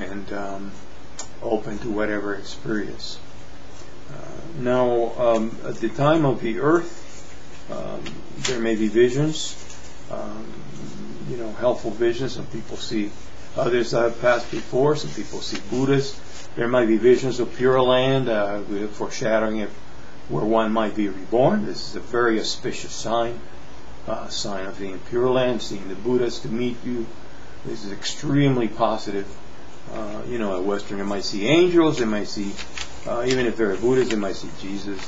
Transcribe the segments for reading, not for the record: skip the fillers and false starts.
and open to whatever experience. Now, at the time of the earth, there may be visions, helpful visions. Some people see others that have passed before. Some people see Buddhas. There might be visions of Pure Land, foreshadowing of where one might be reborn. This is a very auspicious sign of the Pure Land, seeing the Buddhas to meet you. This is extremely positive. A Westerner might see angels. They might see, even if they're Buddhists, they might see Jesus.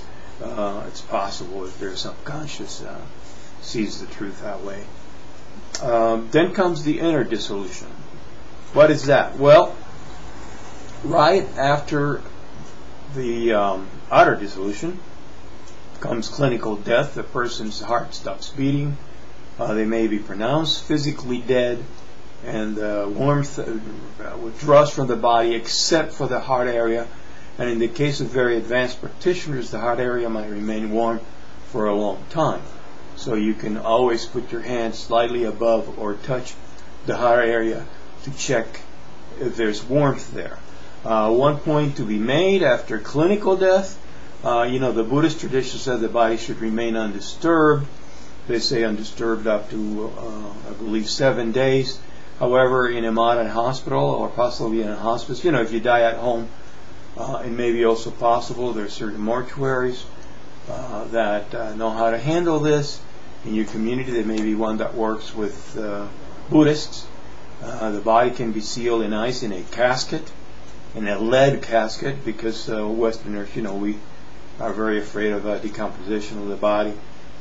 It's possible if their subconscious sees the truth that way. Then comes the inner dissolution. What is that? Well, right after the outer dissolution comes clinical death. The person's heart stops beating. They may be pronounced physically dead, and warmth withdraws from the body except for the heart area. And in the case of very advanced practitioners, the heart area might remain warm for a long time. So you can always put your hand slightly above or touch the heart area to check if there's warmth there. One point to be made after clinical death, the Buddhist tradition says the body should remain undisturbed. They say undisturbed up to, I believe, 7 days. However, in a modern hospital or possibly in a hospice, if you die at home, it may be also possible. There are certain mortuaries that know how to handle this. In your community, there may be one that works with Buddhists. The body can be sealed in ice in a casket, in a lead casket, because Westerners, we are very afraid of decomposition of the body.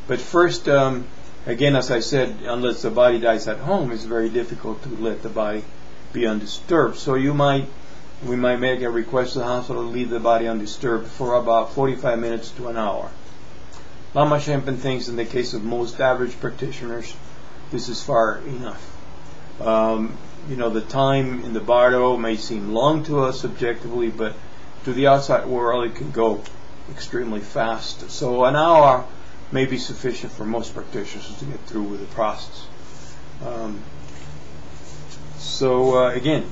But first, again, as I said, unless the body dies at home, it's very difficult to let the body be undisturbed. So we might make a request to the hospital to leave the body undisturbed for about 45 minutes to an hour. Lama Shenpen thinks in the case of most average practitioners, this is far enough. The time in the Bardo may seem long to us subjectively, but to the outside world it can go extremely fast. So an hour may be sufficient for most practitioners to get through with the process. Again,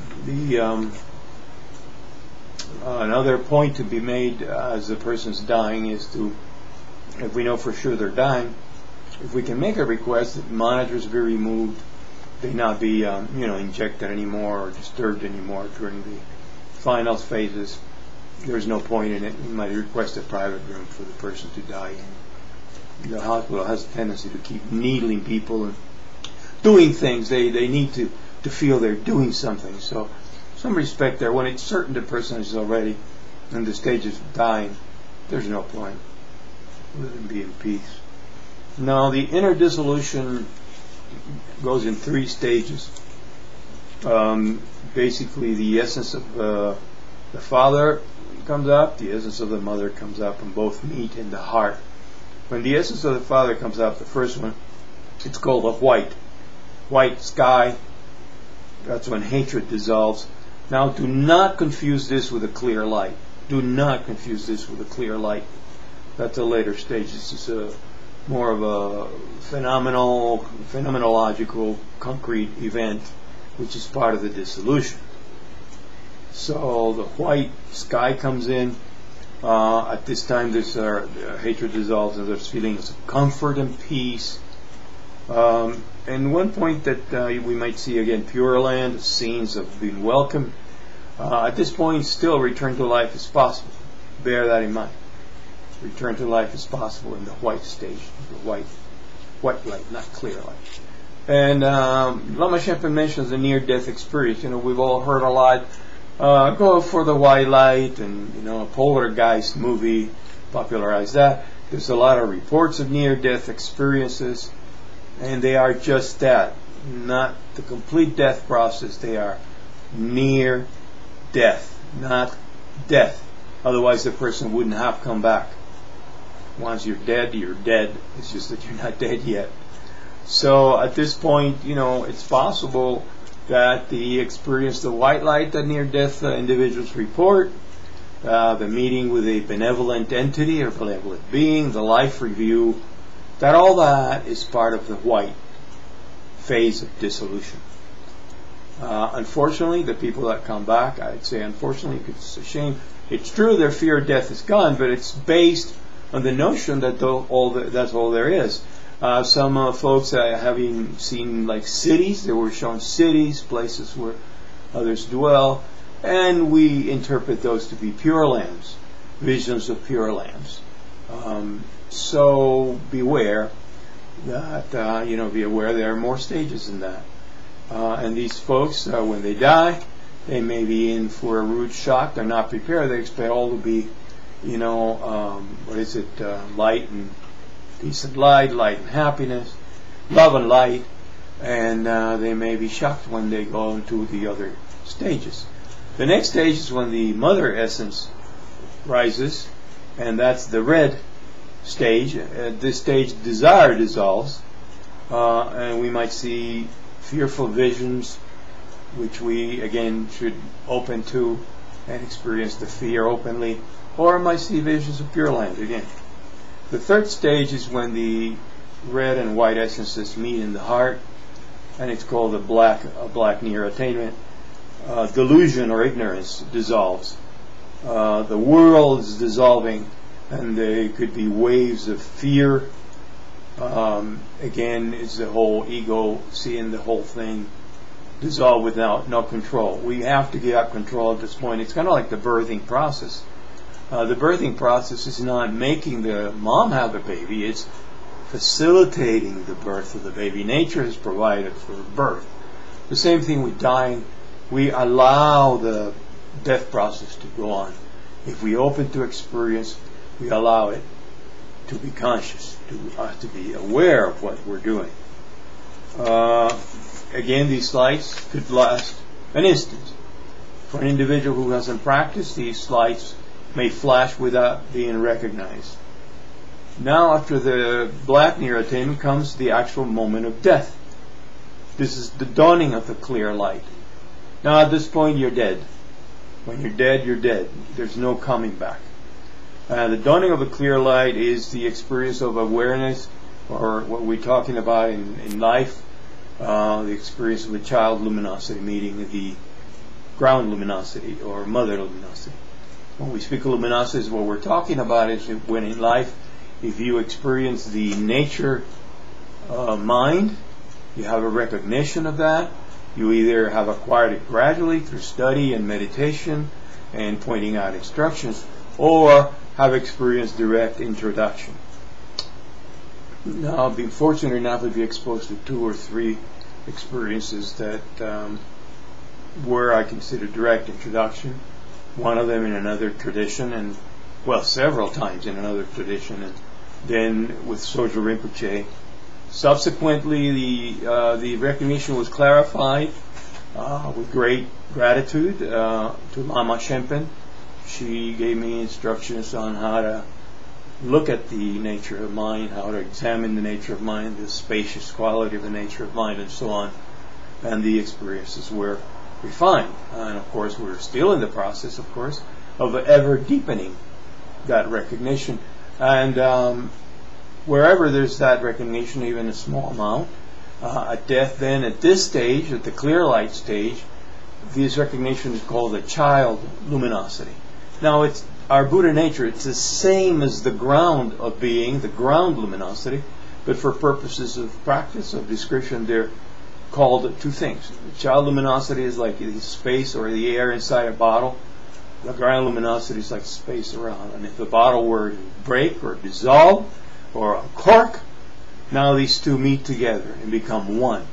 another point to be made as the person's dying is to, if we know for sure they're dying, if we can make a request that monitors be removed, they not be injected anymore or disturbed anymore during the final phases, there's no point in it. You might request a private room for the person to die in. The hospital has a tendency to keep needling people and doing things. They need to feel they're doing something. So some respect there. When it's certain the person is already in the stages of dying, there's no point. Let them be in peace. Now, the inner dissolution goes in 3 stages. Basically, the essence of the father comes up, the essence of the mother comes up, and both meet in the heart. When the essence of the father comes up, the first one, it's called a white sky. That's when hatred dissolves. Now, do not confuse this with a clear light. Do not confuse this with a clear light. That's a later stage. This is more of a phenomenological, concrete event, which is part of the dissolution. So the white sky comes in. At this time, this hatred dissolves, and there's feelings of comfort and peace. And one point that we might see again, Pure Land, scenes of being welcomed. At this point, still return to life is possible. Bear that in mind. Return to life is possible in the white stage, the white light, not clear light. And Lama Shenpen mentions the near-death experience. We've all heard a lot. Go for the white light, and a Poltergeist movie popularized that. There's a lot of reports of near-death experiences, and they are just that, not the complete death process. They are near death, not death. Otherwise, the person wouldn't have come back. Once you're dead, you're dead. It's just that you're not dead yet. So at this point, it's possible that the experience, the white light that near-death individuals report, the meeting with a benevolent entity or benevolent being, the life review, that all that is part of the white phase of dissolution. Unfortunately, the people that come back, I'd say unfortunately, because it's a shame. It's true their fear of death is gone, but it's based on the notion that that's all there is. Some folks having seen like cities, they were shown cities, places where others dwell, and we interpret those to be pure lands, visions of pure lands. So beware that, be aware there are more stages in that. And these folks, when they die, they may be in for a rude shock. They're not prepared. They expect all to be, light and peace and light and happiness, love and light, and they may be shocked when they go into the other stages. The next stage is when the mother essence rises, and that's the red stage. At this stage, desire dissolves, and we might see fearful visions, which we again should open to and experience the fear openly, or might see visions of Pure Land again. The third stage is when the red and white essences meet in the heart, and it's called a black near attainment. Delusion or ignorance dissolves. The world is dissolving, and there could be waves of fear. Again, it's the whole ego seeing the whole thing dissolve without no control. We have to give up control at this point. It's kind of like the birthing process. The birthing process is not making the mom have the baby, it's facilitating the birth of the baby. Nature has provided for birth. The same thing with dying. We allow the death process to go on. If we open to experience, we allow it to be conscious, to be aware of what we're doing. Again, these slides could last an instant. For an individual who hasn't practiced, these slides may flash without being recognized. Now, after the black near attainment comes the actual moment of death. This is the dawning of the clear light. Now, at this point, you're dead. When you're dead, you're dead. There's no coming back. The dawning of the clear light is the experience of awareness, or what we're talking about in life, the experience of the child luminosity meeting the ground luminosity or mother luminosity. When we speak of luminosity, what we're talking about is when in life, if you experience the nature mind, you have a recognition of that. You either have acquired it gradually through study and meditation and pointing out instructions, or have experienced direct introduction. Now, I've been fortunate enough to be exposed to 2 or 3 experiences that where I consider direct introduction. One of them in another tradition, and several times in another tradition, and then with Sojo Rinpoche. Subsequently, the recognition was clarified with great gratitude to Lama Shempen. She gave me instructions on how to look at the nature of mind, how to examine the nature of mind, the spacious quality of the nature of mind, and so on. And the experiences were refined. And of course, we're still in the process, of ever deepening that recognition. And wherever there's that recognition, even a small amount, at death, then at this stage, at the clear light stage, this recognition is called the child luminosity. Now, it's our Buddha nature. It's the same as the ground of being, the ground luminosity, but for purposes of practice, of description, they're called 2 things. The child luminosity is like the space or the air inside a bottle. The ground luminosity is like space around. And if the bottle were to break or dissolve, or a cork, now these 2 meet together and become one.